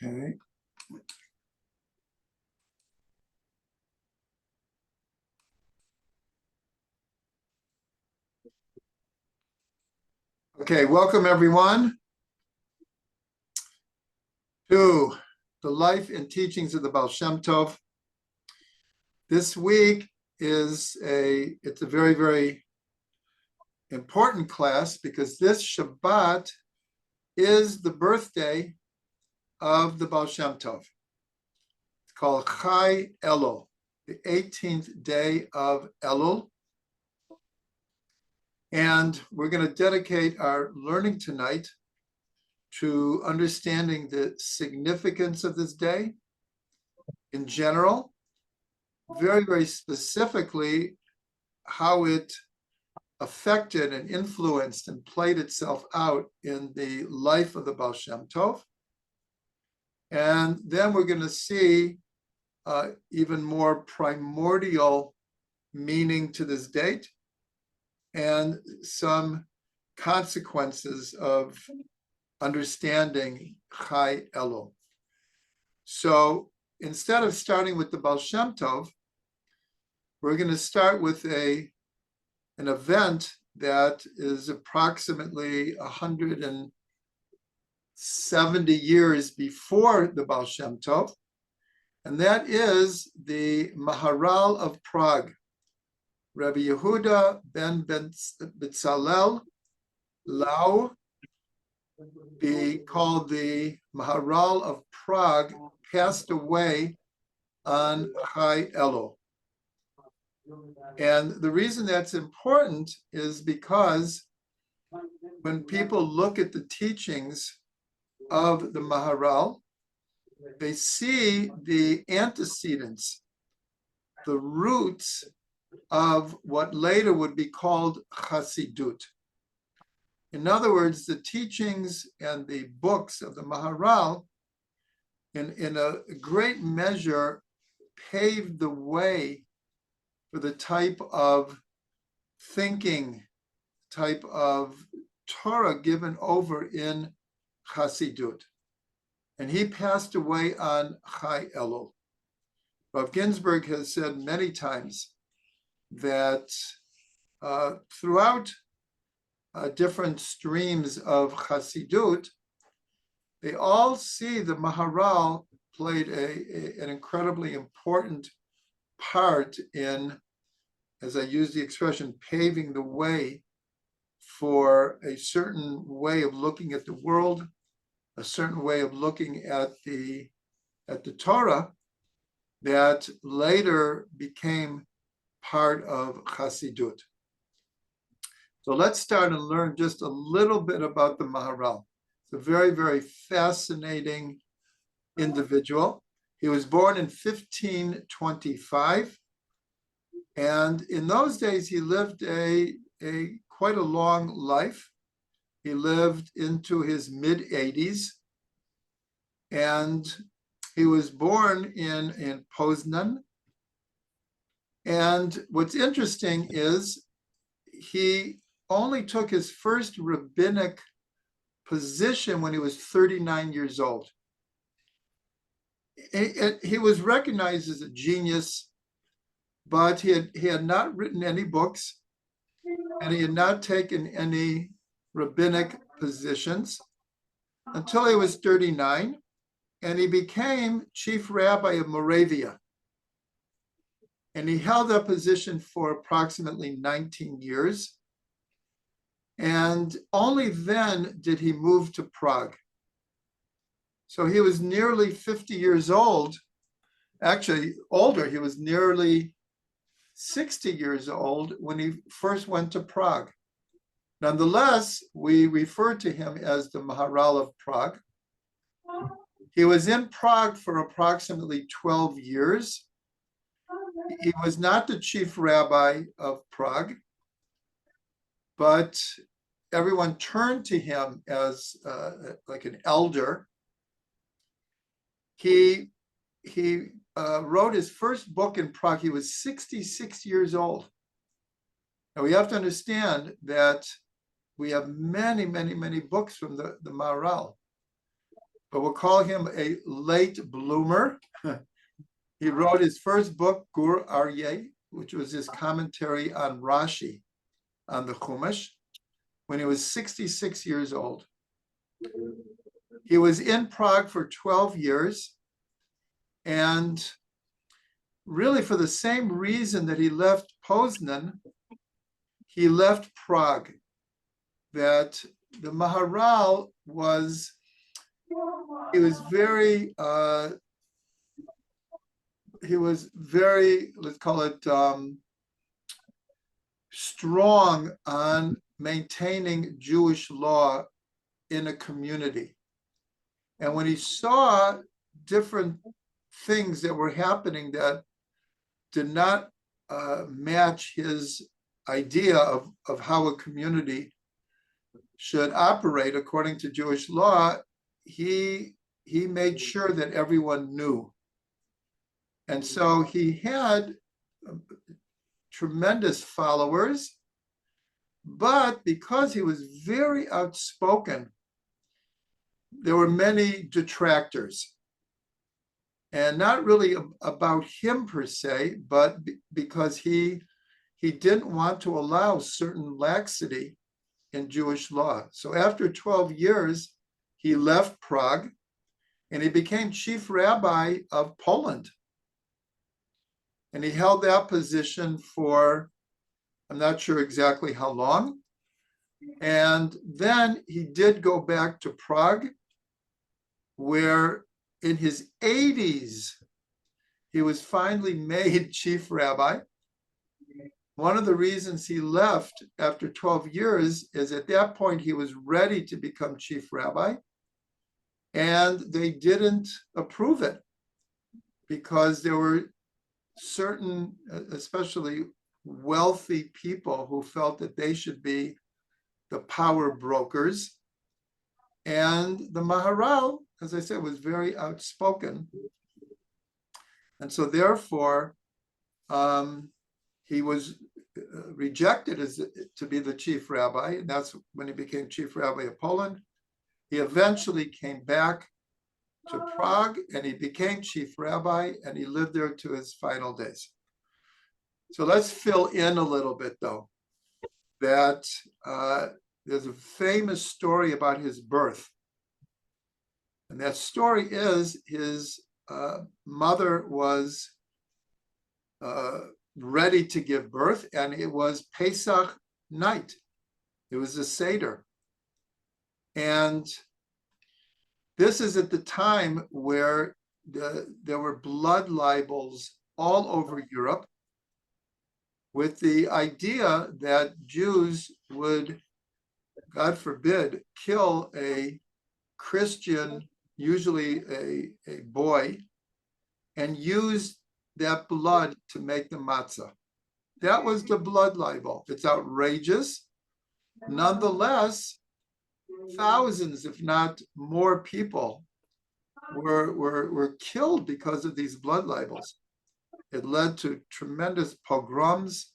Okay. Okay, welcome everyone to the life and teachings of the Baal Shem Tov. This week it's a very, very important class because this Shabbat is the birthday of the Baal Shem Tov. It's called Chai Elul, the 18th day of Elul. And we're going to dedicate our learning tonight to understanding the significance of this day in general, very, very specifically how it affected and influenced and played itself out in the life of the Baal Shem Tov. And then we're going to see even more primordial meaning to this date and some consequences of understanding Chai Elul. So instead of starting with the Baal Shem Tov, we're going to start with an event that is approximately 170 years before the Baal Shem Tov, and that is the Maharal of Prague. Rabbi Yehuda ben Betzalel Lau, called the Maharal of Prague, passed away on Chai Elul. And the reason that's important is because when people look at the teachings of the Maharal, they see the antecedents, the roots of what later would be called Chassidut. In other words, the teachings and the books of the Maharal, in a great measure, paved the way for the type of thinking, type of Torah given over in Chassidut. And he passed away on Chai Elul. Rav Ginsburg has said many times that throughout different streams of Chassidut, they all see the Maharal played an incredibly important part in, as I use the expression, paving the way for a certain way of looking at the world, a certain way of looking at the Torah that later became part of Chassidut. So let's start and learn just a little bit about the Maharal. It's a very, very fascinating individual. He was born in 1525, and in those days he lived a quite a long life. He lived into his mid-80s, and he was born in Poznan. And what's interesting is he only took his first rabbinic position when he was 39 years old. He was recognized as a genius, but he had not written any books, and he had not taken any rabbinic positions until he was 39, and he became chief rabbi of Moravia. And he held that position for approximately 19 years. And only then did he move to Prague. So he was nearly 50 years old, actually older. He was nearly 60 years old when he first went to Prague. Nonetheless, we refer to him as the Maharal of Prague. He was in Prague for approximately 12 years. He was not the chief rabbi of Prague, but everyone turned to him as like an elder. He wrote his first book in Prague. He was 66 years old. Now we have to understand that we have many, many, many books from the Maharal, but we'll call him a late bloomer. He wrote his first book, Gur Aryeh, which was his commentary on Rashi, on the Chumash, when he was 66 years old. He was in Prague for 12 years, and really for the same reason that he left Poznan, he left Prague, that the Maharal was, let's call it, strong on maintaining Jewish law in a community. And when he saw different things that were happening that did not match his idea of how a community should operate according to Jewish law, he made sure that everyone knew. And so he had tremendous followers, but because he was very outspoken, there were many detractors. And not really about him per se, but because he didn't want to allow certain laxity in Jewish law. So after 12 years, he left Prague and he became chief rabbi of Poland. And he held that position for, I'm not sure exactly how long. And then he did go back to Prague, where in his 80s, he was finally made chief rabbi. One of the reasons he left after 12 years is at that point, he was ready to become chief rabbi. And they didn't approve it because there were certain, especially wealthy people who felt that they should be the power brokers. And the Maharal, as I said, was very outspoken. And so therefore, he was rejected to be the chief rabbi. And that's when he became chief rabbi of Poland. He eventually came back to Prague and he became chief rabbi and he lived there to his final days. So let's fill in a little bit though, that there's a famous story about his birth. And that story is his mother was ready to give birth, and it was Pesach night. It was a Seder. And this is at the time where there were blood libels all over Europe with the idea that Jews would, God forbid, kill a Christian, usually a boy, and use that blood to make the matzah. That was the blood libel. It's outrageous. Nonetheless, thousands, if not more people were killed because of these blood libels. It led to tremendous pogroms.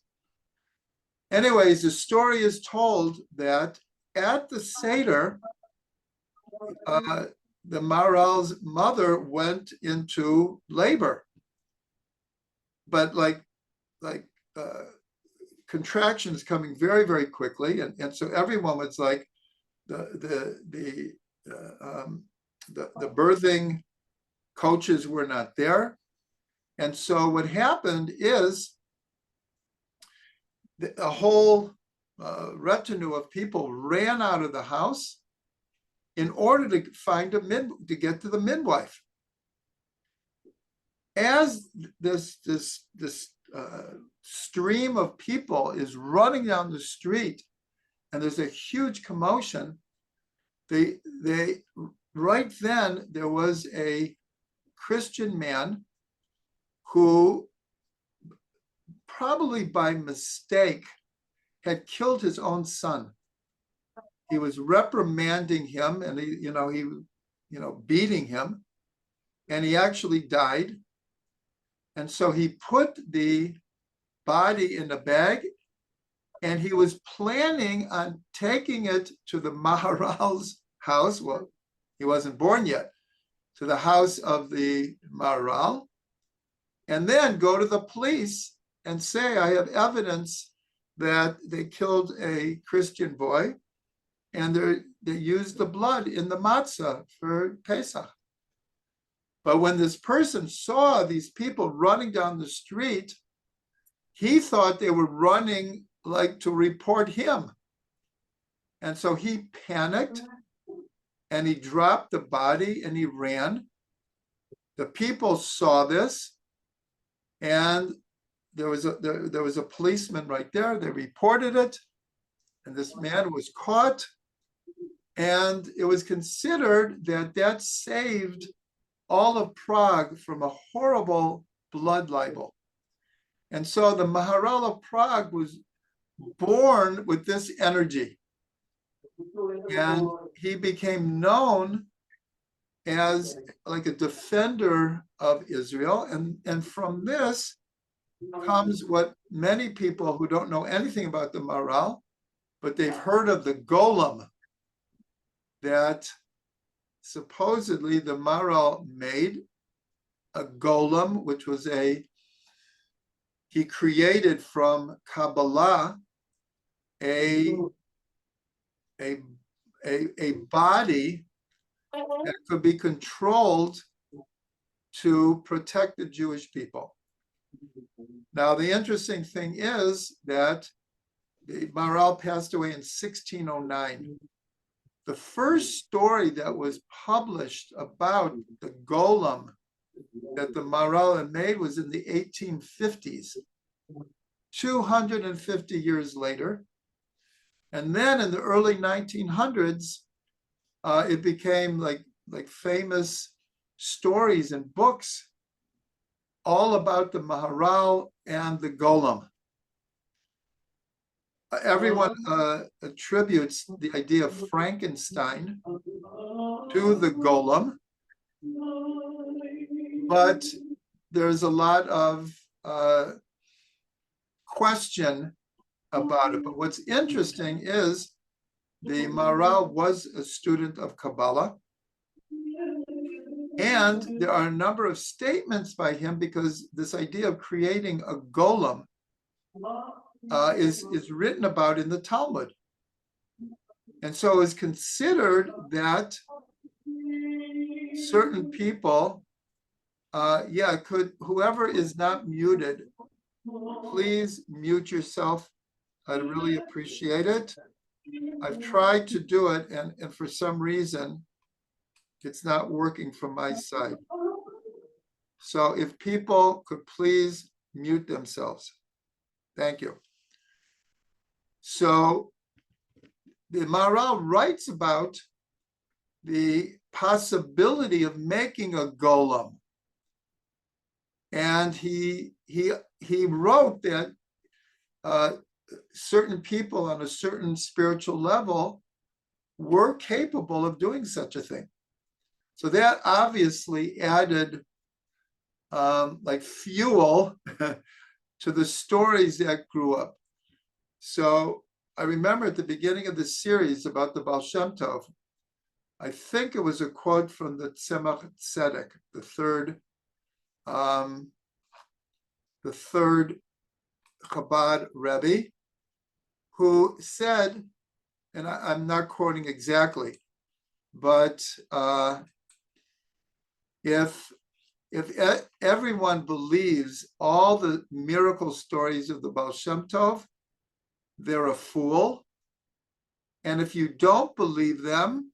Anyways, the story is told that at the Seder, the Maharal's mother went into labor, but like contractions coming very, very quickly, and so everyone was like, the birthing coaches were not there, and so what happened is a whole retinue of people ran out of the house in order to find to get to the midwife. As this stream of people is running down the street, and there's a huge commotion, they right then there was a Christian man who probably by mistake had killed his own son. He was reprimanding him, and he beating him, and he actually died. And so he put the body in a bag, and he was planning on taking it to the Maharal's house. Well, he wasn't born yet, to the house of the Maharal, and then go to the police and say, I have evidence that they killed a Christian boy and they used the blood in the matzah for Pesach. But when this person saw these people running down the street, he thought they were running like to report him. And so he panicked and he dropped the body and he ran. The people saw this, and there was a policeman right there. They reported it, and this man was caught. And it was considered that saved all of Prague from a horrible blood libel. And so the Maharal of Prague was born with this energy. And he became known as like a defender of Israel. And from this comes what many people who don't know anything about the Maharal, but they've heard of the Golem, that supposedly the Maharal made a golem, which was he created from Kabbalah a body that could be controlled to protect the Jewish people. Now, the interesting thing is that the Maharal passed away in 1609. The first story that was published about the golem that the Maharal had made was in the 1850s, 250 years later. And then in the early 1900s, it became like famous stories and books all about the Maharal and the golem. Everyone attributes the idea of Frankenstein to the golem, but there's a lot of question about it. But what's interesting is the Maharal was a student of Kabbalah, and there are a number of statements by him, because this idea of creating a golem is written about in the Talmud. And so it's considered that certain people, whoever is not muted, please mute yourself. I'd really appreciate it. I've tried to do it, and for some reason, it's not working from my side. So if people could please mute themselves. Thank you. So the Maharal writes about the possibility of making a golem. And he wrote that certain people on a certain spiritual level were capable of doing such a thing. So that obviously added like fuel to the stories that grew up. So I remember at the beginning of the series about the Baal Shem Tov, I think it was a quote from the Tzemach Tzedek, the third Chabad Rebbe, who said, and I'm not quoting exactly, but if everyone believes all the miracle stories of the Baal Shem Tov, they're a fool. And if you don't believe them,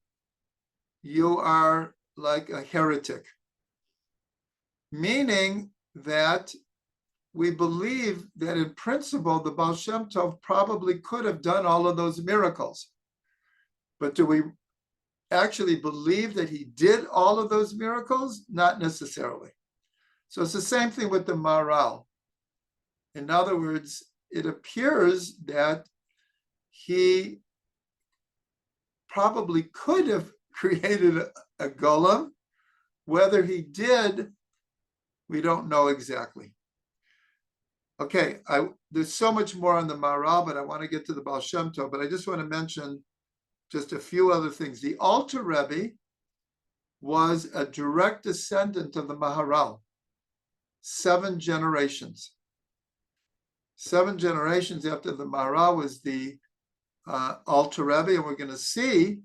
you are like a heretic. Meaning that we believe that in principle, the Baal Shem Tov probably could have done all of those miracles. But do we actually believe that he did all of those miracles? Not necessarily. So it's the same thing with the Maharal. In other words, it appears that he probably could have created a golem. Whether he did, we don't know exactly. Okay, there's so much more on the Maharal, but I want to get to the Baal Shem Tov, but I just want to mention just a few other things. The Alter Rebbe was a direct descendant of the Maharal. 7 generations. 7 generations after the Maharal was the Alter Rebbe, and we're going to see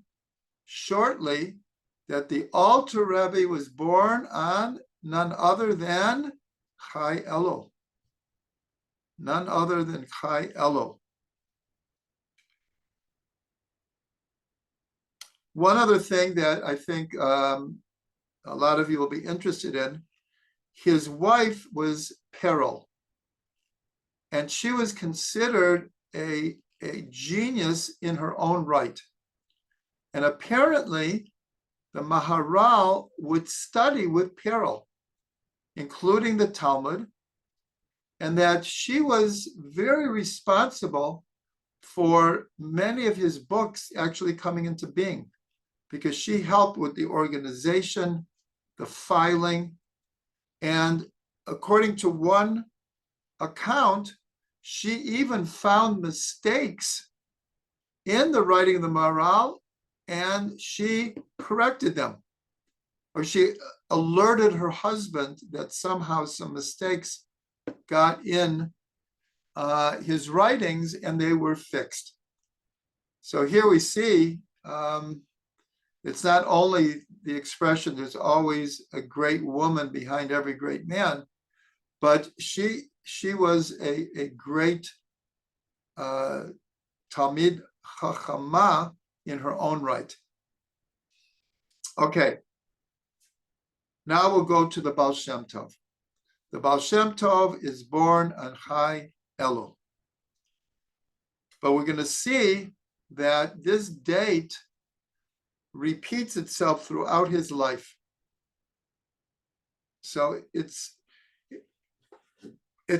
shortly that the Alter Rebbe was born on none other than Chai Elul. None other than Chai Elul. One other thing that I think a lot of you will be interested in, his wife was Peril, and she was considered a genius in her own right. And apparently, the Maharal would study with Peril, including the Talmud, and that she was very responsible for many of his books actually coming into being, because she helped with the organization, the filing, and according to one account, she even found mistakes in the writing of the Maharal, and she corrected them, or she alerted her husband that somehow some mistakes got in his writings and they were fixed. So here we see it's not only the expression, there's always a great woman behind every great man, but she was a great Talmid Chachama in her own right. Okay, now we'll go to the Baal Shem Tov. The Baal Shem Tov is born on Chai Elul. But we're going to see that this date repeats itself throughout his life. So it's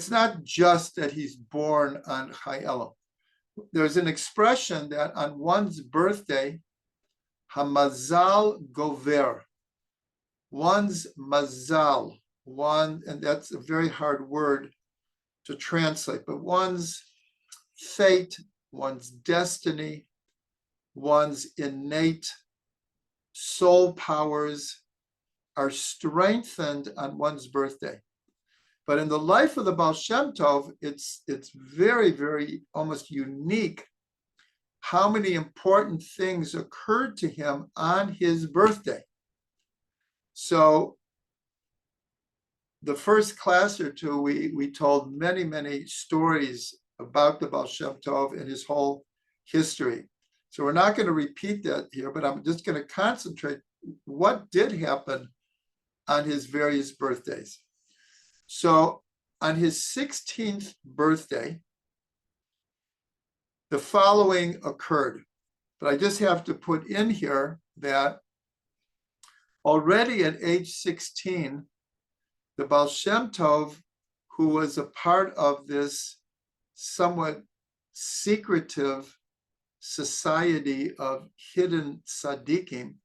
not just that he's born on Chai Elul. There's an expression that on one's birthday, Hamazal Gover, one's mazal, and that's a very hard word to translate, but one's fate, one's destiny, one's innate soul powers are strengthened on one's birthday. But in the life of the Baal Shem Tov, it's very, very almost unique how many important things occurred to him on his birthday. So the first class or two, we told many, many stories about the Baal Shem Tov and his whole history. So we're not going to repeat that here, but I'm just going to concentrate what did happen on his various birthdays. So on his 16th birthday, the following occurred. But I just have to put in here that already at age 16, the Baal Shem Tov, who was a part of this somewhat secretive society of hidden tzaddikim,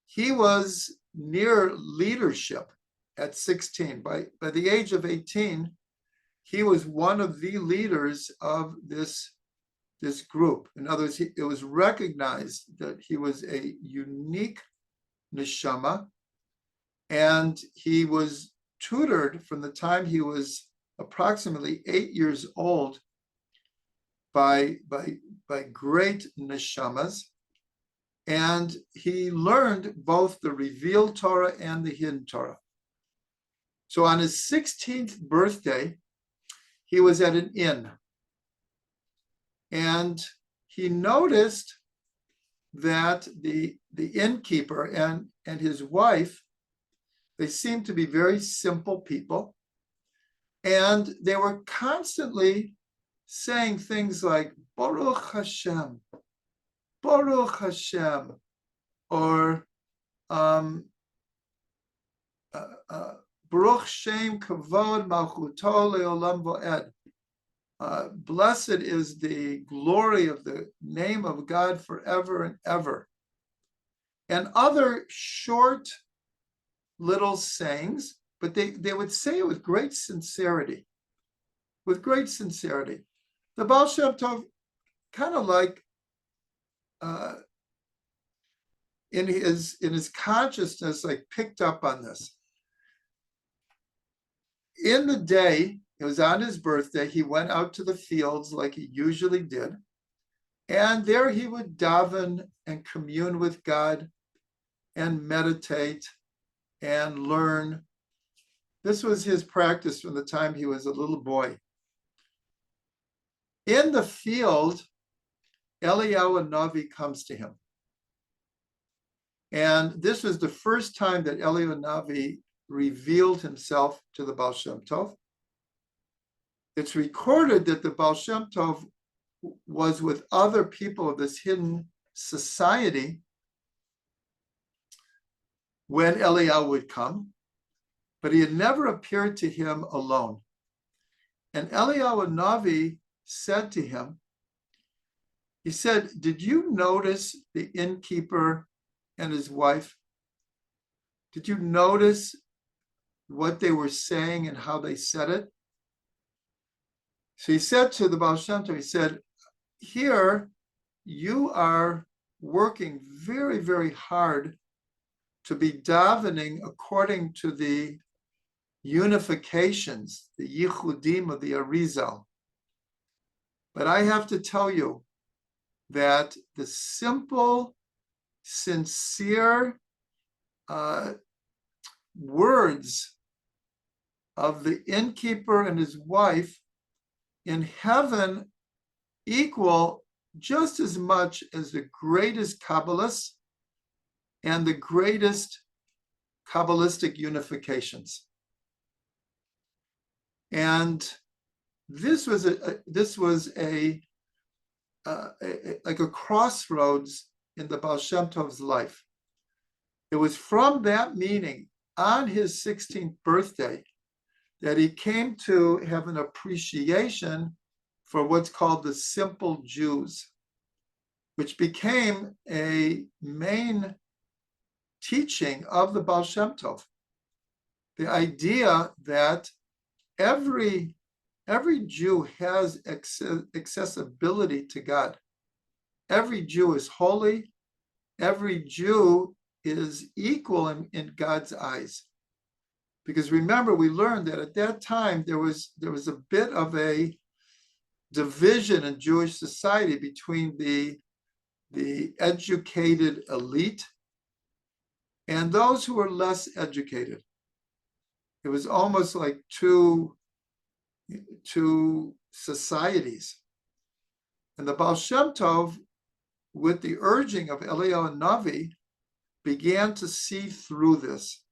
he was near leadership at 16. By the age of 18, he was one of the leaders of this group. In other words, it was recognized that he was a unique neshama, and he was tutored from the time he was approximately 8 years old by great neshamas, and he learned both the revealed Torah and the hidden Torah. So on his 16th birthday, he was at an inn, and he noticed that the innkeeper and his wife, they seemed to be very simple people, and they were constantly saying things like Baruch Hashem, or Baruch Shem Kavod Malchuto Leolam Voed. Blessed is the glory of the name of God forever and ever. And other short little sayings, but they would say it with great sincerity. With great sincerity. The Baal Shem Tov, kind of like in his consciousness, like picked up on this. In the day, it was on his birthday, he went out to the fields like he usually did. And there he would daven and commune with God and meditate and learn. This was his practice from the time he was a little boy. In the field, Eliyahu Navi comes to him. And this was the first time that Eliyahu Navi revealed himself to the Baal Shem Tov. It's recorded that the Baal Shem Tov was with other people of this hidden society when Eliyahu would come, but he had never appeared to him alone. And Eliyahu Navi said to him, he said, "Did you notice the innkeeper and his wife? Did you notice what they were saying and how they said it?" So he said to the Baal Shem Tov, he said, "Here you are working very, very hard to be davening according to the unifications, the yichudim of the Arizal. But I have to tell you that the simple, sincere words of the innkeeper and his wife in heaven equal just as much as the greatest Kabbalists and the greatest Kabbalistic unifications." And this was like a crossroads in the Baal Shem Tov's life. It was from that meeting on his 16th birthday that he came to have an appreciation for what's called the simple Jews, which became a main teaching of the Baal Shem Tov. The idea that every Jew has accessibility to God. Every Jew is holy. Every Jew is equal in God's eyes. Because remember, we learned that at that time there was a bit of a division in Jewish society between the educated elite and those who were less educated. It was almost like two societies. And the Baal Shem Tov, with the urging of Eliyahu Navi, began to see through this.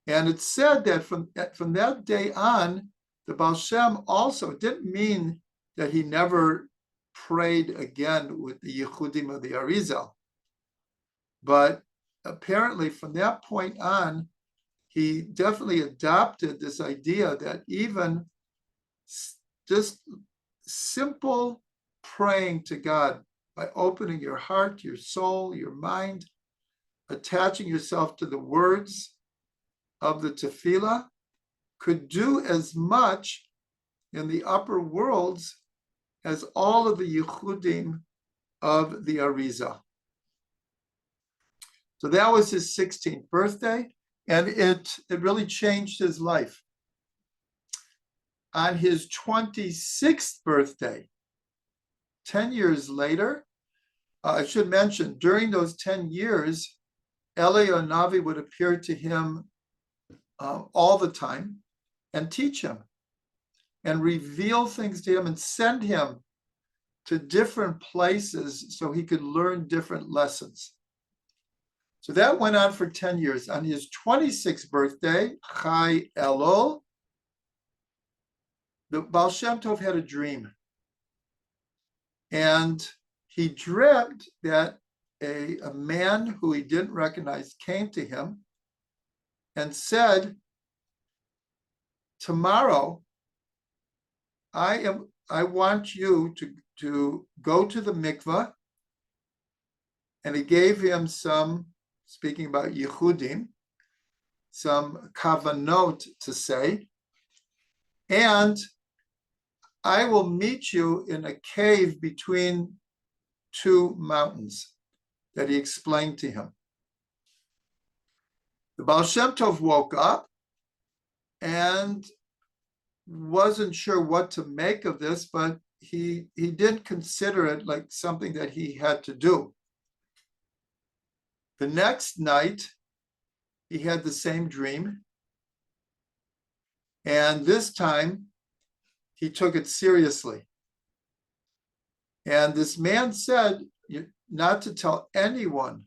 And it's said that from that day on, the Baal Shem also didn't mean that he never prayed again with the Yehudim of the Arizal. But apparently from that point on, he definitely adopted this idea that even just simple praying to God by opening your heart, your soul, your mind, attaching yourself to the words of the tefillah could do as much in the upper worlds as all of the yichudim of the Arizal. So that was his 16th birthday, and it really changed his life. On his 26th birthday, 10 years later, I should mention, during those 10 years, Eliyahu Navi would appear to him all the time and teach him and reveal things to him and send him to different places so he could learn different lessons. So that went on for 10 years. On his 26th birthday, Chai Elul, the Baal Shem Tov had a dream. And he dreamt that a man who he didn't recognize came to him and said, "Tomorrow, I want you to go to the mikveh." And he gave him some, speaking about Yehudim, some kavanot to say, and I will meet you in a cave between two mountains. that he explained to him. The Baal Shem Tov woke up and wasn't sure what to make of this, but he didn't consider it like something that he had to do. The next night, he had the same dream. And this time, he took it seriously. And this man said not to tell anyone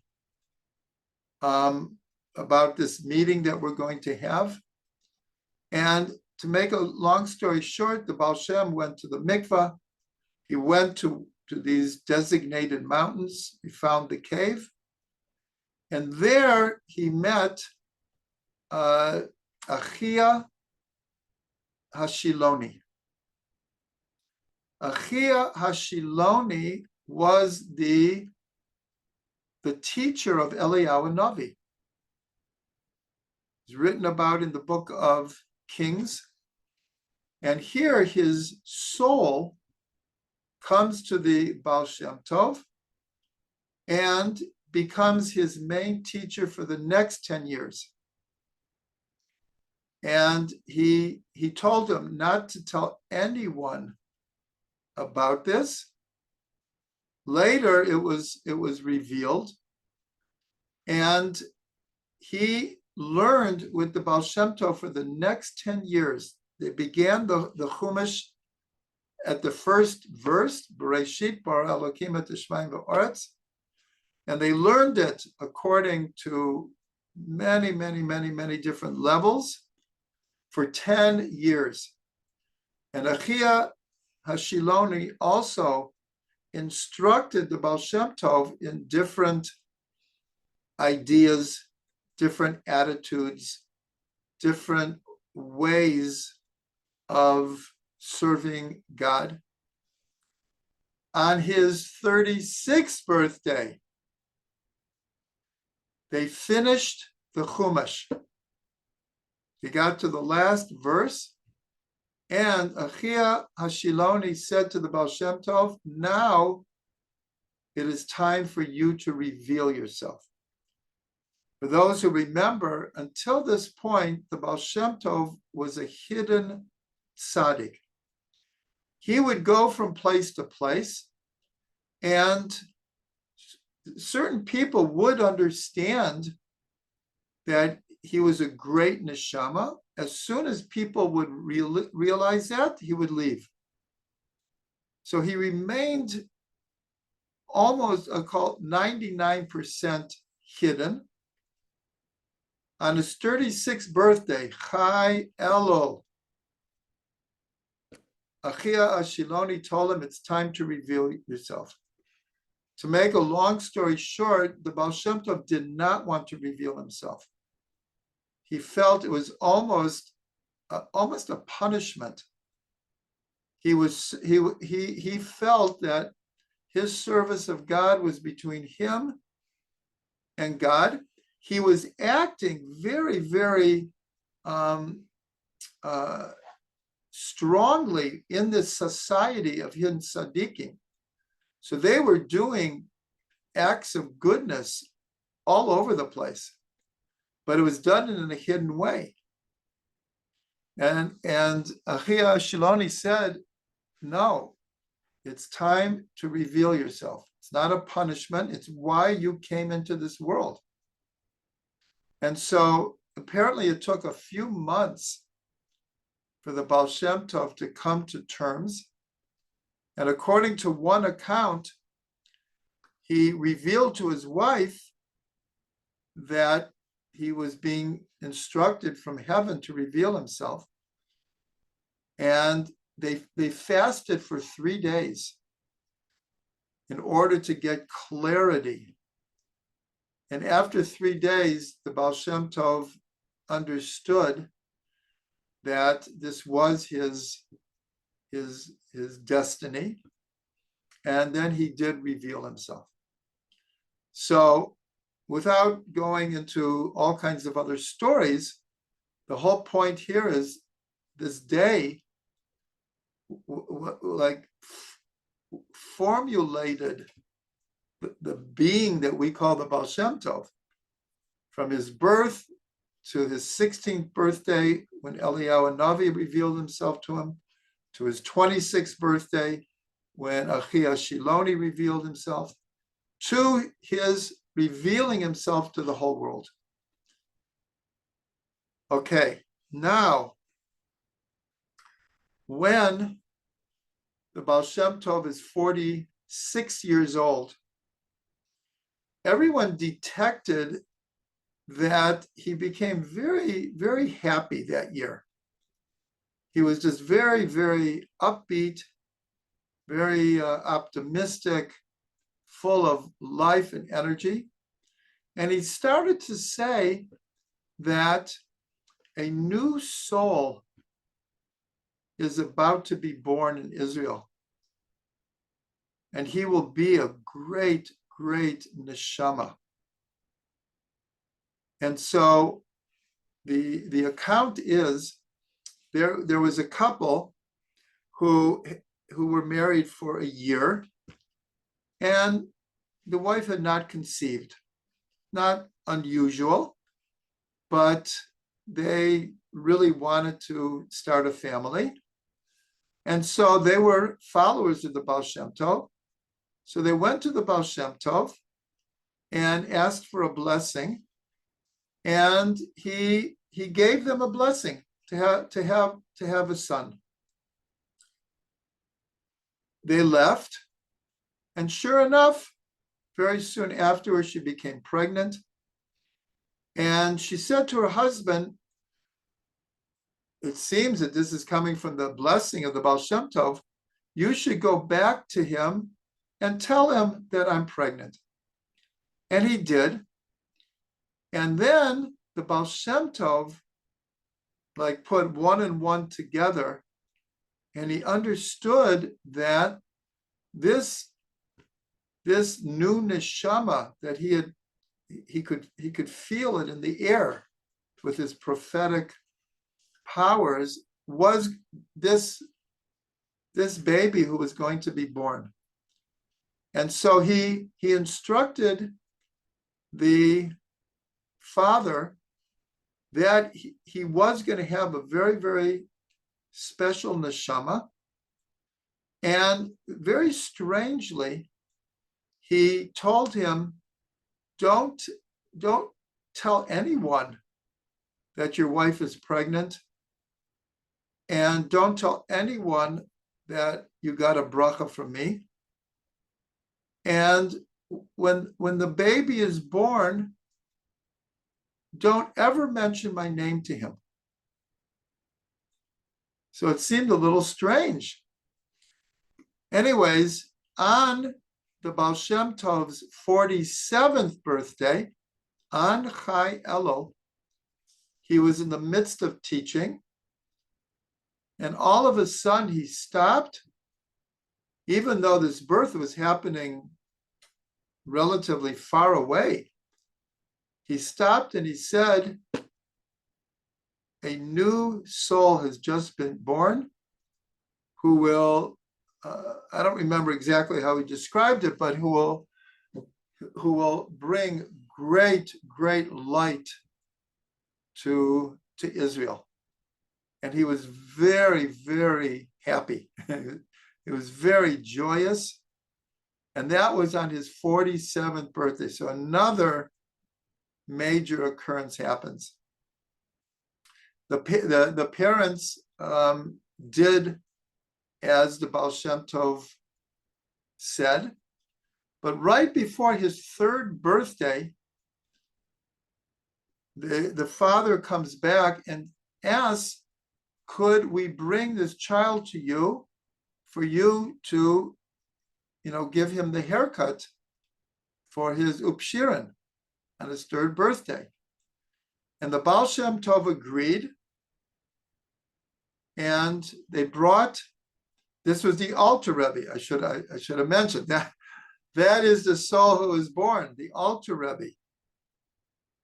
about this meeting that we're going to have. And to make a long story short, the Baal Shem went to the mikvah. He went to these designated mountains. He found the cave. And there he met Achia Hashiloni. Achia Hashiloni was the teacher of Eliyahu Navi. It's written about in the book of Kings. And here his soul comes to the Baal Shem Tov and becomes his main teacher for the next 10 years. And he told him not to tell anyone about this. Later, it was revealed, and he learned with the Baal Shem Tov for the next 10 years. They began the Chumash at the first verse, Bereshit bara Elokim et Hashemayim v'aretz, and they learned it according to many, many, many, many different levels for 10 years. And Achia Hashiloni also instructed the Baal Shem Tov in different ideas, different attitudes, different ways of serving God. On his 36th birthday, they finished the Chumash. He got to the last verse, and Achia Hashiloni said to the Baal Shem Tov, now it is time for you to reveal yourself. For those who remember, until this point, the Baal Shem Tov was a hidden tzaddik. He would go from place to place, and certain people would understand that he was a great neshama. As soon as people would realize that, he would leave. So he remained almost, I'll call it 99% hidden. On his 36th birthday, Chai Elul, Achia Hashiloni told him, it's time to reveal yourself. To make a long story short, the Baal Shem Tov did not want to reveal himself. He felt it was almost a punishment. He felt that his service of God was between him and God. He was acting very, very strongly in this society of hidden tzaddikim. So they were doing acts of goodness all over the place, but it was done in a hidden way. And Achia Hashiloni said, no, it's time to reveal yourself. It's not a punishment. It's why you came into this world. And so apparently it took a few months for the Baal Shem Tov to come to terms. And according to one account, he revealed to his wife that he was being instructed from heaven to reveal himself. And they fasted for 3 days in order to get clarity. And after 3 days, the Baal Shem Tov understood that this was his destiny. And then he did reveal himself. So without going into all kinds of other stories, the whole point here is this day like formulated the being that we call the Baal Shem Tov, from his birth to his 16th birthday, when Eliyahu Navi revealed himself to him, to his 26th birthday, when Achia Shiloni revealed himself, to his revealing himself to the whole world. Okay, now, when the Baal Shem Tov is 46 years old, everyone detected that he became very, very happy that year. He was just very, very upbeat, very optimistic, full of life and energy. And he started to say that a new soul is about to be born in Israel. And he will be a great, great neshama. And so the account is there was a couple who were married for a year, and the wife had not conceived. Not unusual, but they really wanted to start a family. And so they were followers of the Baal Shem Tov. So they went to the Baal Shem Tov and asked for a blessing. And he gave them a blessing to have a son. They left, and sure enough, very soon afterwards, she became pregnant. And she said to her husband, it seems that this is coming from the blessing of the Baal Shem Tov. You should go back to him and tell him that I'm pregnant. And he did. And then the Baal Shem Tov put one and one together, and he understood that this new neshama that he could feel it in the air with his prophetic powers was this baby who was going to be born. And so he instructed the father that he was going to have a very, very special neshama. And very strangely, he told him, don't tell anyone that your wife is pregnant, and don't tell anyone that you got a bracha from me. And when the baby is born, don't ever mention my name to him. So it seemed a little strange. Anyways, on the Baal Shem Tov's 47th birthday, on Chai Elul, he was in the midst of teaching, and all of a sudden he stopped, even though this birth was happening relatively far away. He stopped and he said, a new soul has just been born who will, I don't remember exactly how he described it, but who will bring great, great light to Israel. And he was very, very happy. He was very joyous. And that was on his 47th birthday. So another major occurrence happens. The parents did as the Baal Shem Tov said, but right before his third birthday, the father comes back and asks, could we bring this child to you for you to, give him the haircut for his upshirin on his third birthday? And the Baal Shem Tov agreed, and they brought, this was the Alter Rebbe, I should have mentioned that. That is the soul who was born, the Alter Rebbe.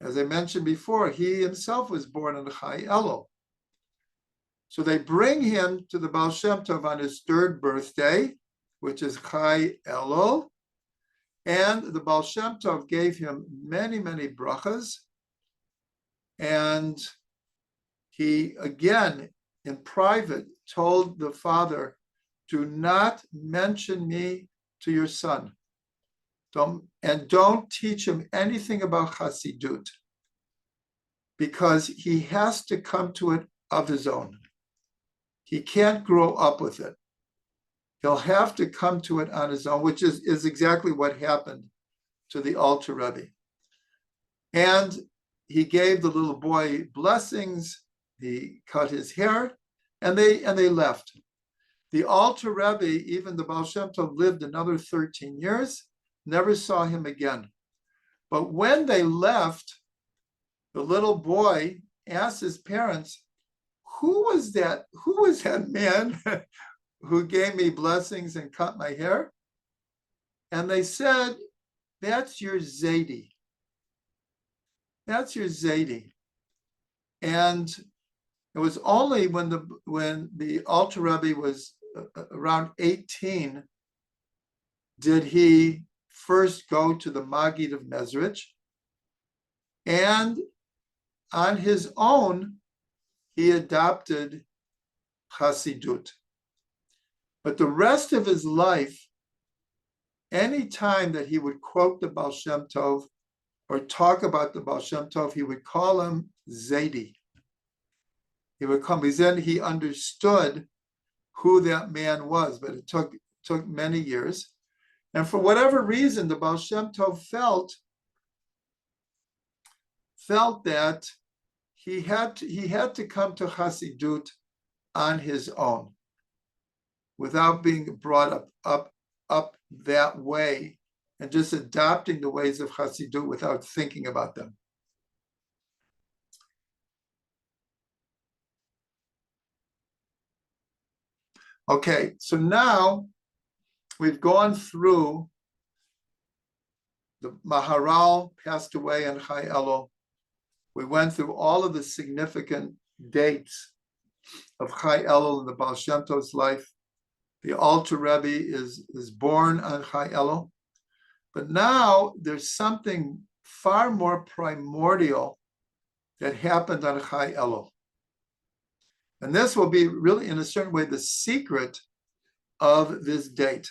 As I mentioned before, he himself was born in Chai Elul. So they bring him to the Baal Shem Tov on his third birthday, which is Chai Elul, And the Baal Shem Tov gave him many, many brachas. And he, again, in private, told the father, do not mention me to your son. Don't teach him anything about Chassidut, because he has to come to it of his own. He can't grow up with it. He'll have to come to it on his own, which is exactly what happened to the Alter Rebbe. And he gave the little boy blessings. He cut his hair, and they left. The Alter Rebbe, even the Baal Shem Tov, lived another 13 years, never saw him again. But when they left, the little boy asked his parents, who was that man who gave me blessings and cut my hair? And they said, that's your Zaidi. That's your Zaidi. And it was only when the Alter Rebbe was around 18 did he first go to the Maggid of Mezrich, and on his own he adopted Chassidut. But the rest of his life, any time that he would quote the Baal Shem Tov or talk about the Baal Shem Tov, he would call him Zaidi. He would come, because then he understood who that man was, but it took many years. And for whatever reason, the Baal Shem Tov felt that he had to come to Chassidut on his own, without being brought up that way and just adopting the ways of Chassidut without thinking about them. Okay, so now we've gone through the Maharal passed away in Chai Elul. We went through all of the significant dates of Chai Elul in the Baal Shem Tov's life. The Alter Rebbe is born on Chai Elul. But now there's something far more primordial that happened on Chai Elul. And this will be really, in a certain way, the secret of this date.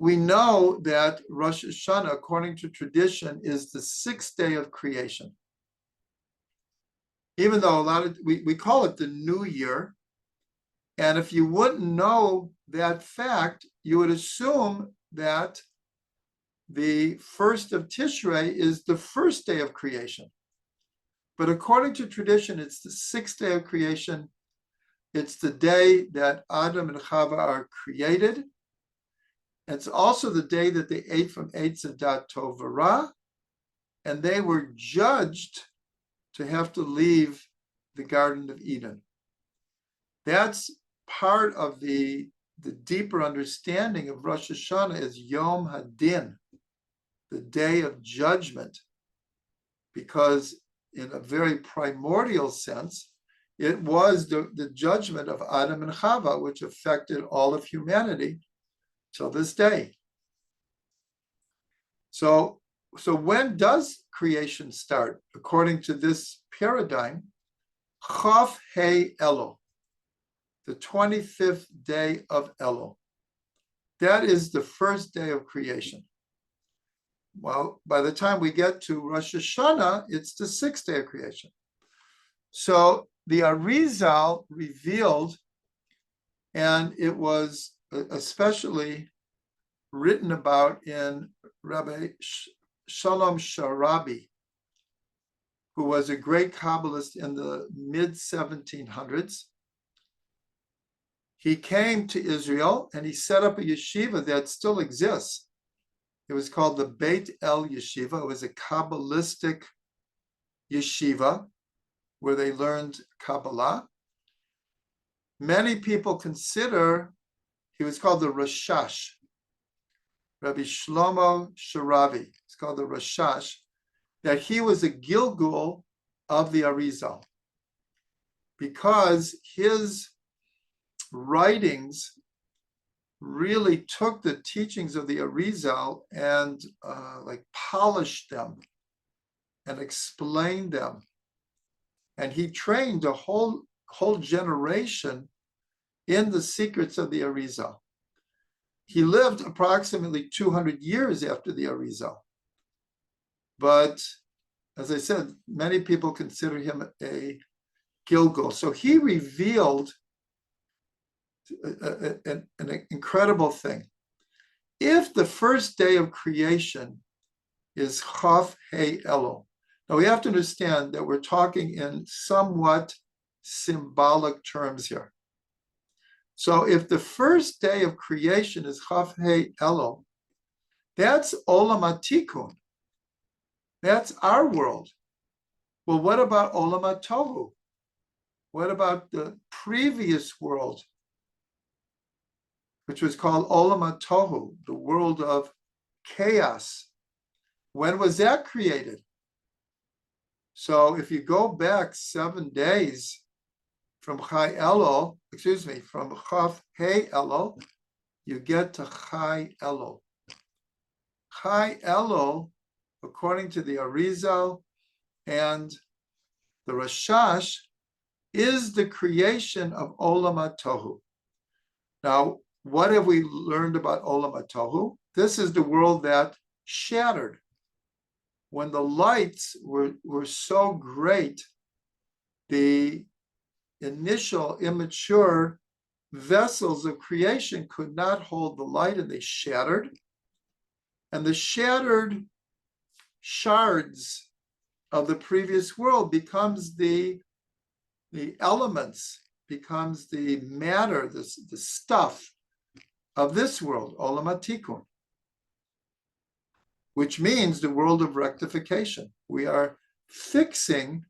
We know that Rosh Hashanah, according to tradition, is the 6th day of creation. Even though we call it the New Year. And if you wouldn't know that fact, you would assume that the 1st of Tishrei is the 1st day of creation. But according to tradition, it's the 6th day of creation. It's the day that Adam and Chava are created. It's also the day that they ate from Eitz Hadat Tov V'Ra, and they were judged to have to leave the Garden of Eden. That's part of the deeper understanding of Rosh Hashanah is Yom Hadin, the day of judgment, because in a very primordial sense, it was the judgment of Adam and Chava, which affected all of humanity till this day. So when does creation start? According to this paradigm, Chaf Hei Elul, the 25th day of Elul. That is the 1st day of creation. Well, by the time we get to Rosh Hashanah, it's the 6th day of creation. So the Arizal revealed, and it was especially written about in Rabbi Shalom Sharabi, who was a great Kabbalist in the mid-1700s. He came to Israel and he set up a yeshiva that still exists. It was called the Beit El Yeshiva. It was a Kabbalistic yeshiva where they learned Kabbalah. Many people consider he was called the Rashash, Rabbi Shlomo Sharabi. It's called the Rashash, that he was a Gilgul of the Arizal, because his writings really took the teachings of the Arizal and like polished them and explained them. And he trained a whole generation in the secrets of the Arizal. He lived approximately 200 years after the Arizal. But as I said, many people consider him a Gilgul. So he revealed an incredible thing. If the first day of creation is Chaf Hey Elul, now we have to understand that we're talking in somewhat symbolic terms here. So if the first day of creation is Chaf Hey Elul, that's Olam HaTikun. That's our world. Well, what about Olam HaTohu? What about the previous world, which was called Olam HaTohu, the world of chaos? When was that created? So if you go back 7 days from Chai Elul, from Chaf Hey Elul, you get to Chai Elul. Chai Elul, according to the Arizal and the Rashash, is the creation of Olam HaTohu. Now, what have we learned about Olam HaTohu? This is the world that shattered. When the lights were so great, the initial immature vessels of creation could not hold the light and they shattered. And the shattered shards of the previous world becomes the elements, becomes the matter, the stuff of this world, Olam HaTikun, which means the world of rectification. We are fixing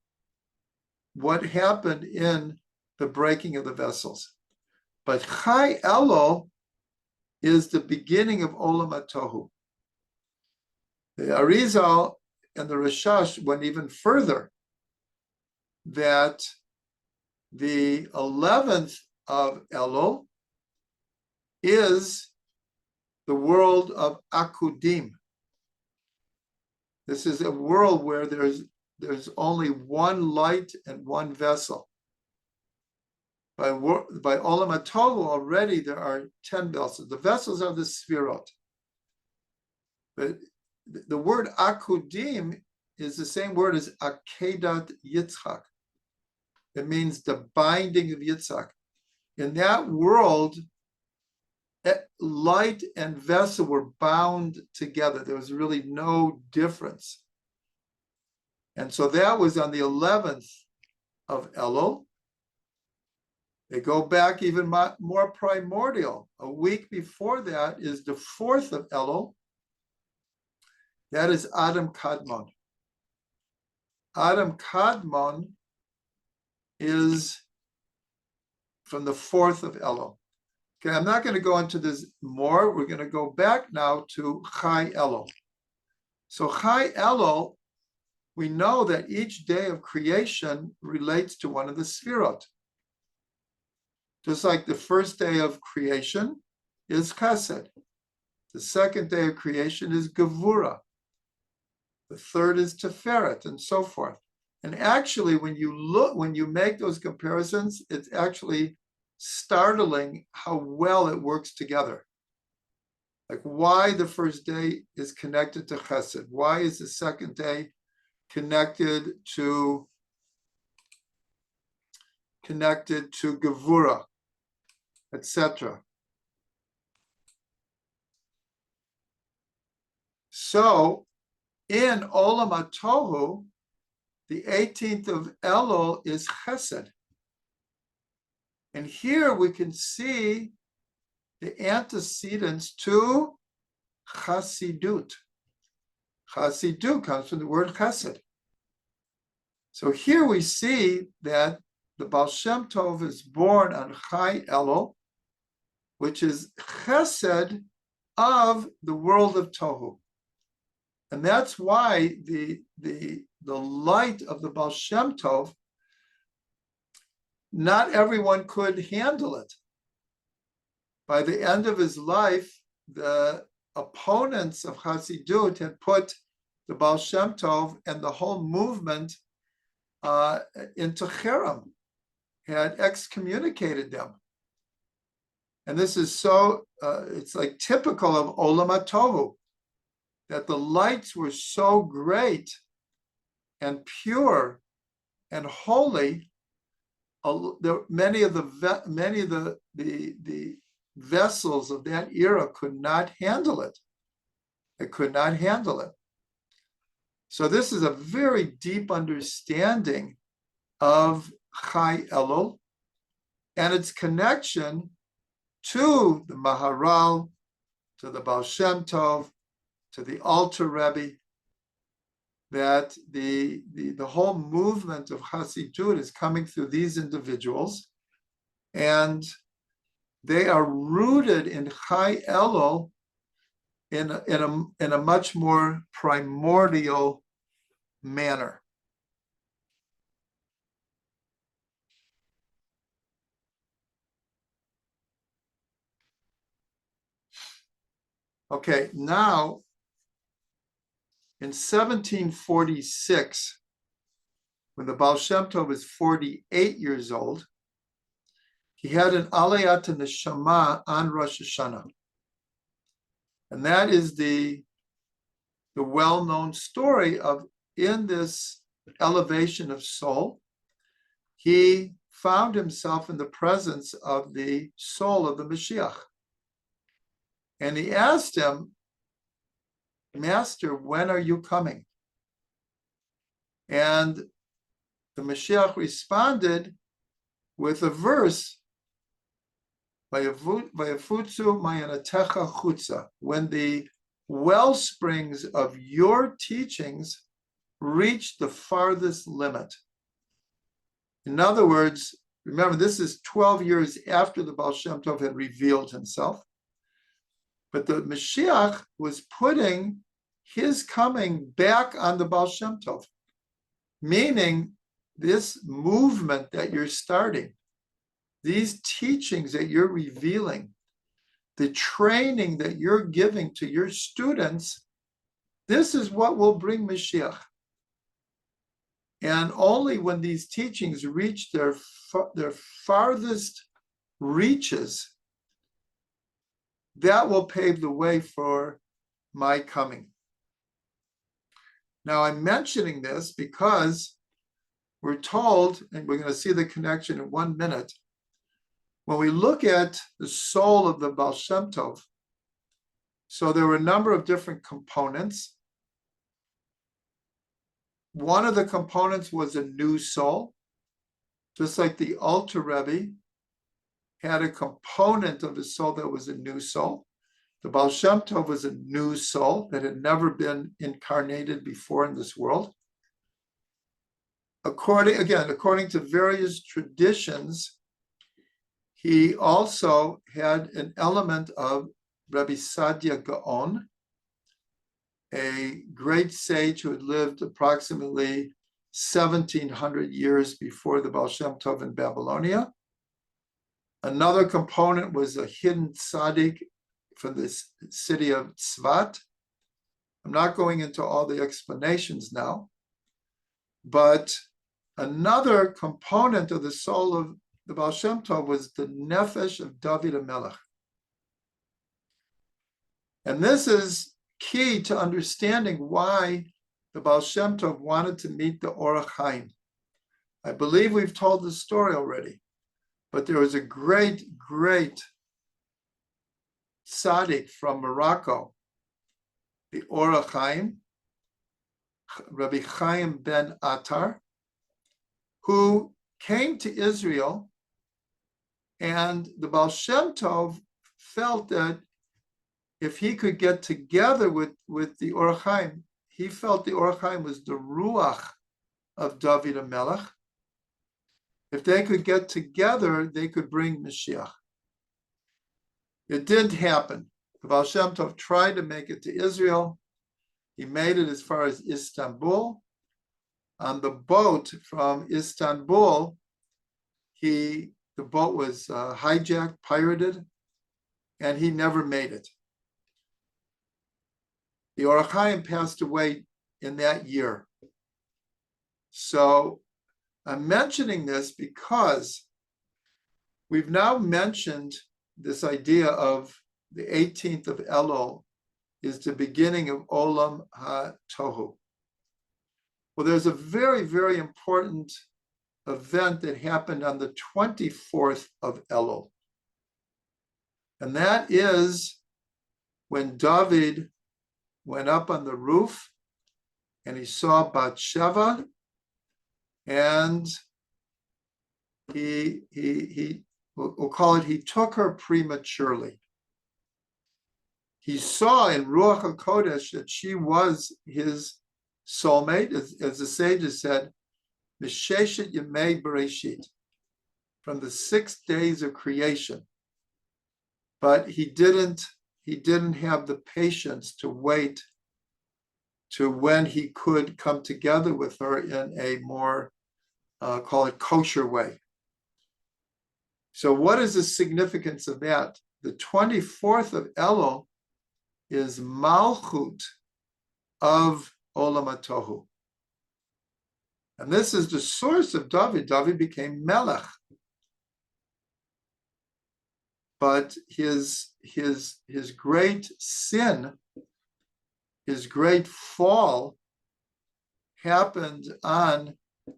what happened in the breaking of the vessels. But Chai Elul is the beginning of Olam HaTohu. The Arizal and the Rashash went even further, that the 11th of Elul is the world of Akudim. This is a world where there's only one light and one vessel. By Olam HaTohu already there are 10 vessels. The vessels are the Sfirot. But the word Akudim is the same word as Akedat Yitzchak. It means the binding of Yitzchak. In that world, light and vessel were bound together. There was really no difference. And so that was on the 11th of Elul. They go back even more primordial. A week before that is the 4th of Elul. That is Adam Kadmon. Adam Kadmon is from the 4th of Elul. Okay, I'm not going to go into this more. We're going to go back now to Chai Elul. So Chai Elul, we know that each day of creation relates to one of the Sfirot. Just like the first day of creation is Chesed. The second day of creation is Gevura. The third is Tiferet, and so forth. And actually, when you make those comparisons, it's actually startling how well it works together. Like why the first day is connected to Chesed. Why is the second day connected to Gevura, etc. So in Olam HaTohu, the 18th of Elul is Chesed. And here we can see the antecedents to Chassidut. Chassidut comes from the word Chesed. So here we see that the Baal Shem Tov is born on Chai Elul, which is Chesed of the world of Tohu. And that's why the light of the Baal Shem Tov, not everyone could handle it. By the end of his life, the opponents of Chassidut had put the Baal Shem Tov and the whole movement into cherem, had excommunicated them. And this is so, it's like typical of Olam HaTovu, that the lights were so great and pure and holy. Many of the vessels of that era could not handle it. It could not handle it. So this is a very deep understanding of Chai Elul and its connection to the Maharal, to the Baal Shem Tov, to the Alter Rebbe, that the whole movement of Chassidut is coming through these individuals, and they are rooted in Chai Elul in a much more primordial manner. Okay, now in 1746, when the Baal Shem Tov was 48 years old, he had an Aliyat Neshama on Rosh Hashanah. And that is the well-known story of, in this elevation of soul, he found himself in the presence of the soul of the Mashiach. And he asked him, Master, when are you coming? And the Mashiach responded with a verse, Vayafutzu mayanatecha chutza, when the well springs of your teachings reach the farthest limit. In other words, remember, this is 12 years after the Baal Shem Tov had revealed himself. But the Mashiach was putting his coming back on the Baal Shem Tov, meaning this movement that you're starting, these teachings that you're revealing, the training that you're giving to your students, this is what will bring Mashiach. And only when these teachings reach their farthest reaches, that will pave the way for my coming. Now, I'm mentioning this because we're told, and we're going to see the connection in 1 minute, when we look at the soul of the Baal Shem Tov, so there were a number of different components. One of the components was a new soul, just like the Alter Rebbe had a component of his soul that was a new soul. The Baal Shem Tov was a new soul that had never been incarnated before in this world. According to various traditions, he also had an element of Rabbi Sadia Gaon, a great sage who had lived approximately 1700 years before the Baal Shem Tov in Babylonia. Another component was a hidden tzaddik from the city of Tzvat. I'm not going into all the explanations now, but another component of the soul of the Baal Shem Tov was the nefesh of David HaMelech. And this is key to understanding why the Baal Shem Tov wanted to meet the Orach Chaim. I believe we've told the story already, but there was a great tzaddik from Morocco, the Orach Chaim, Rabbi Chaim ben Attar, who came to Israel, and the Baal Shem Tov felt that if he could get together with the Orach Chaim, he felt the Orach Chaim was the ruach of David HaMelech. If they could get together, they could bring Mashiach. It didn't happen. The Baal Shem Tov tried to make it to Israel. He made it as far as Istanbul. On the boat from Istanbul, the boat was hijacked, pirated, and he never made it. The Or HaChaim passed away in that year. So I'm mentioning this because we've now mentioned this idea of the 18th of Elul is the beginning of Olam HaTohu. Well, there's a very, very important event that happened on the 24th of Elul. And that is when David went up on the roof and he saw Bathsheba, and we'll call it, he took her prematurely. He saw in Ruach HaKodesh that she was his soulmate, as the sages said, Misheshet Yemei Bereshit, from the 6 days of creation. But he didn't have the patience to wait to when he could come together with her in a more, call it kosher way. So what is the significance of that? The 24th of Elul is Malchut of Olam HaTohu. And this is the source of David. David became Melech. But his great sin, his great fall, happened on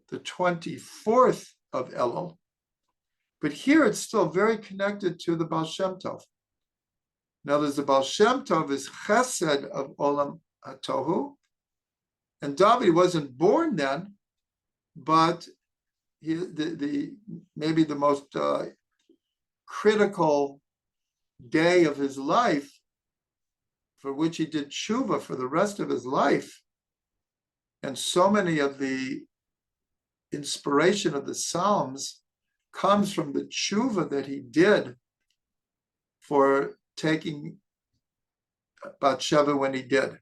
the 24th of Elul. But here it's still very connected to the Baal Shem Tov. Now there's the Baal Shem Tov is Chesed of Olam HaTohu. And David wasn't born then, but maybe the most critical day of his life, for which he did tshuva for the rest of his life. And so many of the inspiration of the Psalms comes from the tshuva that he did for taking Bathsheba when he did.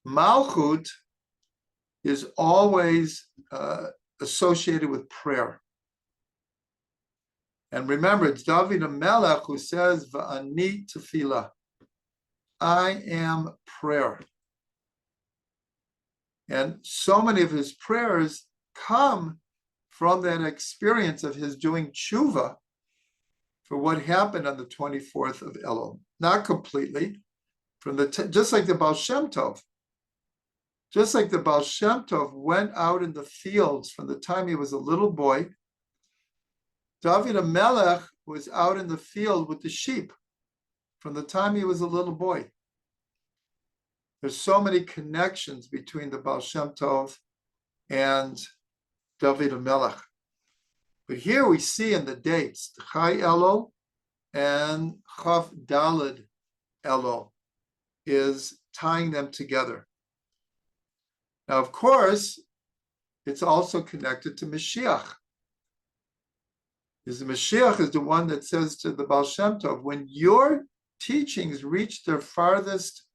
Malchut is always associated with prayer. And remember, it's David HaMelech who says, Va'ani tefillah, I am prayer. And so many of his prayers come from that experience of his doing tshuva for what happened on the 24th of Elul. Not completely, just like the Baal Shem Tov. Just like the Baal Shem Tov went out in the fields from the time he was a little boy, David HaMelech was out in the field with the sheep from the time he was a little boy. There's so many connections between the Baal Shem Tov and David HaMelech. But here we see in the dates, Chai Elul and Chav Daled Elul is tying them together. Now, of course, it's also connected to Mashiach. Because the Mashiach is the one that says to the Baal Shem Tov, when your teachings reach their farthest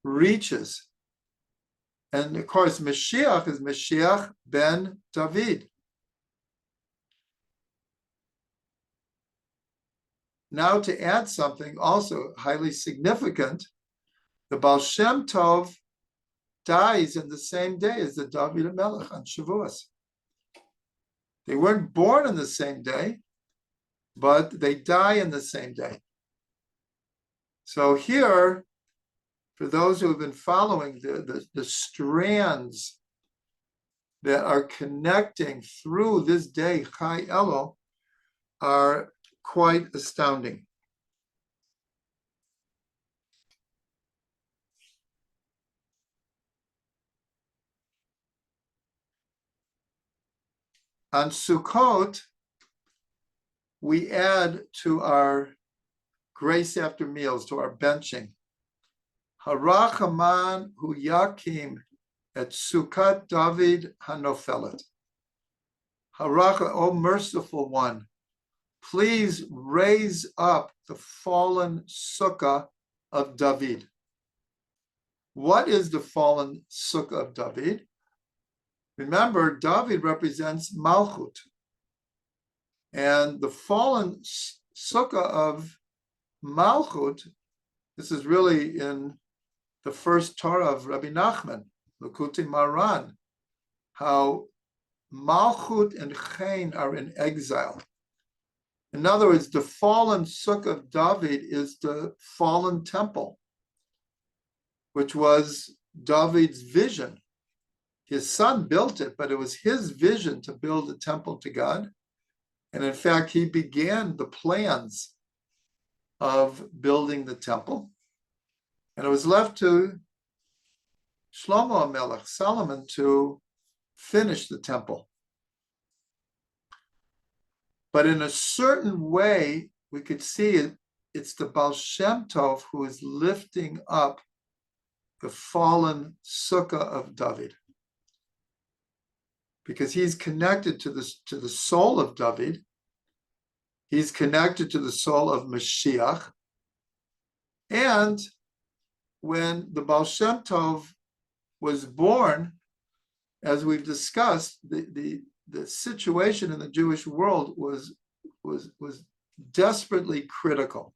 reaches, and of course, Mashiach is Mashiach ben David. Now, to add something also highly significant, the Baal Shem Tov dies in the same day as the David HaMelech on Shavuos. They weren't born on the same day, but they die in the same day. So here, for those who have been following the strands that are connecting through this day, Chai Elul, are quite astounding. On Sukkot, we add to our grace after meals, to our benching. Harach Haman hu yakim et Sukkot David hanofelet. Harach, O merciful one, please raise up the fallen sukkah of David. What is the fallen sukkah of David? Remember, David represents Malchut. And the fallen sukkah of Malchut, this is really in the first Torah of Rabbi Nachman, Likutei Moharan, how Malchut and Chen are in exile. In other words, the fallen sukkah of David is the fallen temple, which was David's vision. His son built it, but it was his vision to build a temple to God. And in fact, he began the plans of building the temple. And it was left to Shlomo HaMelech, Solomon, to finish the temple. But in a certain way, we could see it's the Baal Shem Tov who is lifting up the fallen sukkah of David, because he's connected to the soul of David. He's connected to the soul of Mashiach. And when the Baal Shem Tov was born, as we've discussed, the situation in the Jewish world was desperately critical.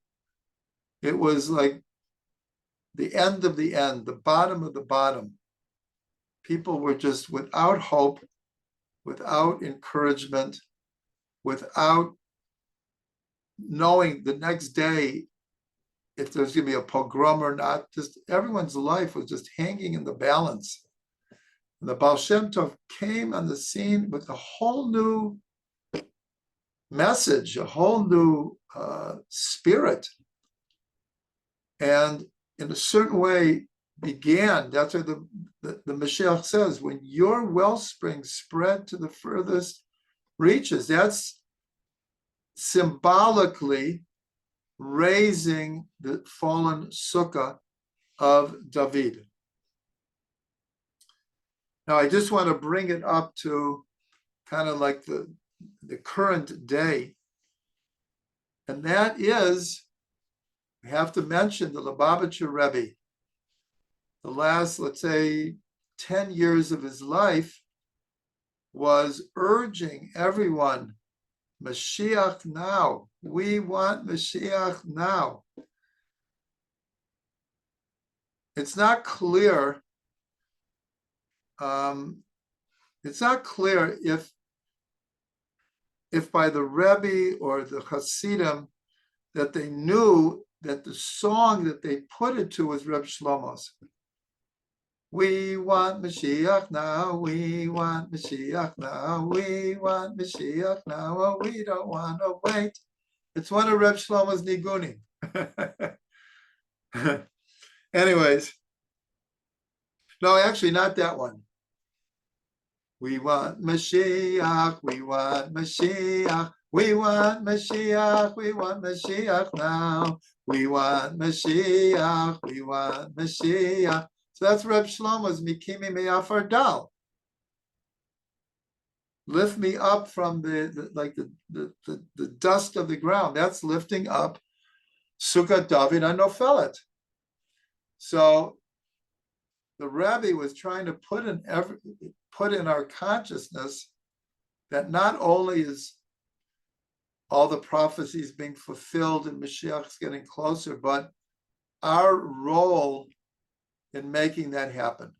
It was like the end of the end, the bottom of the bottom. People were just without hope, without encouragement, without knowing the next day if there's going to be a pogrom or not. Just everyone's life was just hanging in the balance. And the Baal Shem Tov came on the scene with a whole new message, a whole new spirit. And in a certain way began, that's what the Mashiach says, when your wellspring spread to the furthest reaches, that's symbolically raising the fallen sukkah of David. Now, I just want to bring it up to kind of like the current day. And that is, we have to mention the Lubavitcher Rebbe. The last, let's say, 10 years of his life was urging everyone, Mashiach now. We want Mashiach now. It's not clear. It's not clear if by the Rebbe or the Hasidim that they knew that the song that they put it to was Reb Shlomo's. We want Mashiach now, we want Mashiach now, we want Mashiach now, oh, we don't want to wait. It's one of Reb Shlomo's nigunim. Anyways, no, actually not that one. We want Mashiach, we want Mashiach, we want Mashiach, we want Mashiach now. We want Mashiach, we want Mashiach. So that's Reb Shlomo's Mikimi Me'afar Dal. Lift me up from the dust of the ground. That's lifting up Sukkot David Anofelet. So the Rebbe was trying to put in our consciousness that not only is all the prophecies being fulfilled and Mashiach's getting closer, but our role in making that happen.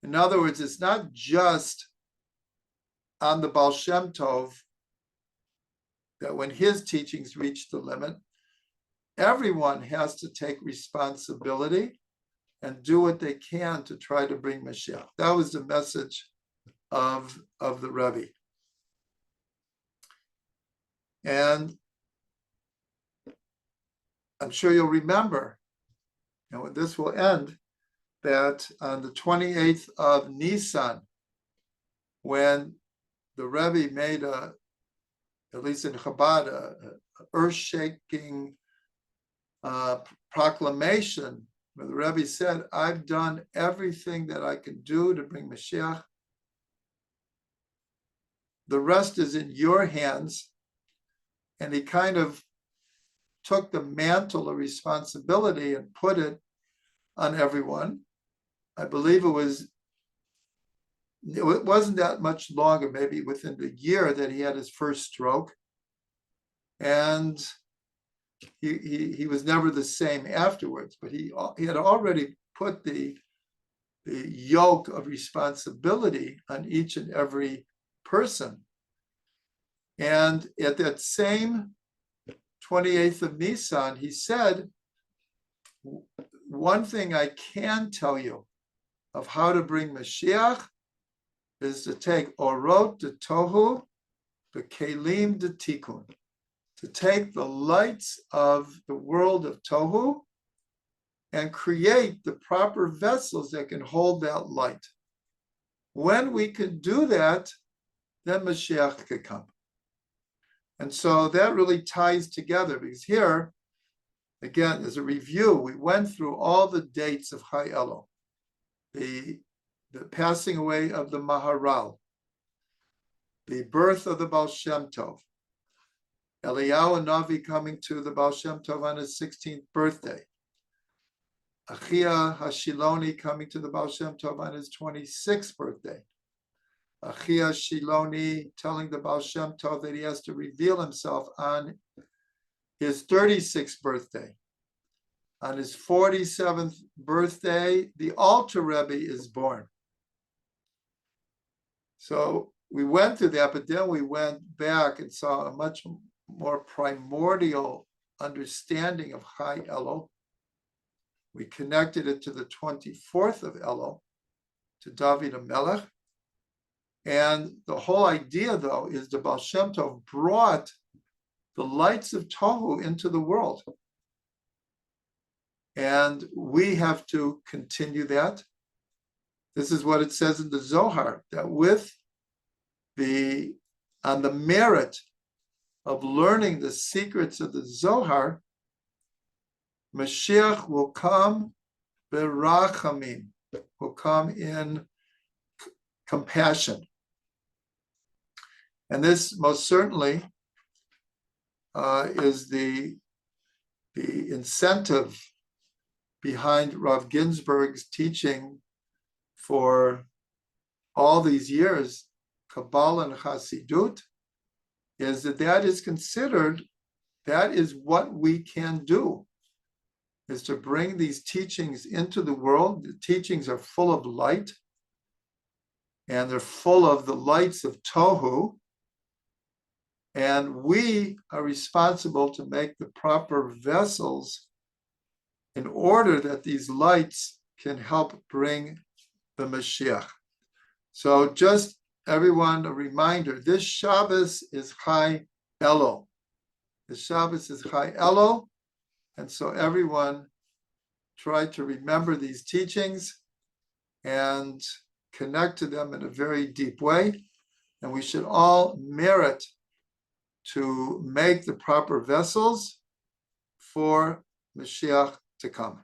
In other words, it's not just on the Baal Shem Tov that when his teachings reach the limit, everyone has to take responsibility and do what they can to try to bring Mashiach. That was the message of the Rebbe. And I'm sure you'll remember, and this will end, that on the 28th of Nisan, when the Rebbe made at least in Chabad, a earth-shaking proclamation, where the Rebbe said, I've done everything that I can do to bring Mashiach. The rest is in your hands. And he kind of took the mantle of responsibility and put it on everyone. I believe it was it wasn't that much longer, maybe within the year that he had his first stroke. And he was never the same afterwards, but he had already put the yoke of responsibility on each and every person. And at that same 28th of Nisan, he said, one thing I can tell you of how to bring Mashiach is to take orot de tohu, bekelim de tikkun, to take the lights of the world of tohu and create the proper vessels that can hold that light. When we can do that, then Mashiach could come. And so that really ties together, because here, again, as a review, we went through all the dates of Chai Elul, the passing away of the Maharal, the birth of the Baal Shem Tov, Eliyahu Navi coming to the Baal Shem Tov on his 16th birthday, Achia Hashiloni coming to the Baal Shem Tov on his 26th birthday, Achia Shiloni telling the Baal Shem Tov that he has to reveal himself on his 36th birthday. On his 47th birthday, the Alter Rebbe is born. So we went through that, but then we went back and saw a much more primordial understanding of Chai Elul. We connected it to the 24th of Elul, to David HaMelech. And the whole idea, though, is the Baal Shem Tov brought the lights of Tohu into the world. And we have to continue that. This is what it says in the Zohar, that on the merit of learning the secrets of the Zohar, Mashiach will come berachamim, will come in compassion. And this most certainly is the incentive behind Rav Ginsburg's teaching for all these years, Kabbalah and Chassidut, is that is considered, that is what we can do, is to bring these teachings into the world. The teachings are full of light, and they're full of the lights of Tohu, and we are responsible to make the proper vessels in order that these lights can help bring the Mashiach. So just everyone, a reminder, this Shabbos is Chai Elul. The Shabbos is Chai Elul, and so everyone try to remember these teachings and connect to them in a very deep way. And we should all merit to make the proper vessels for Mashiach to come.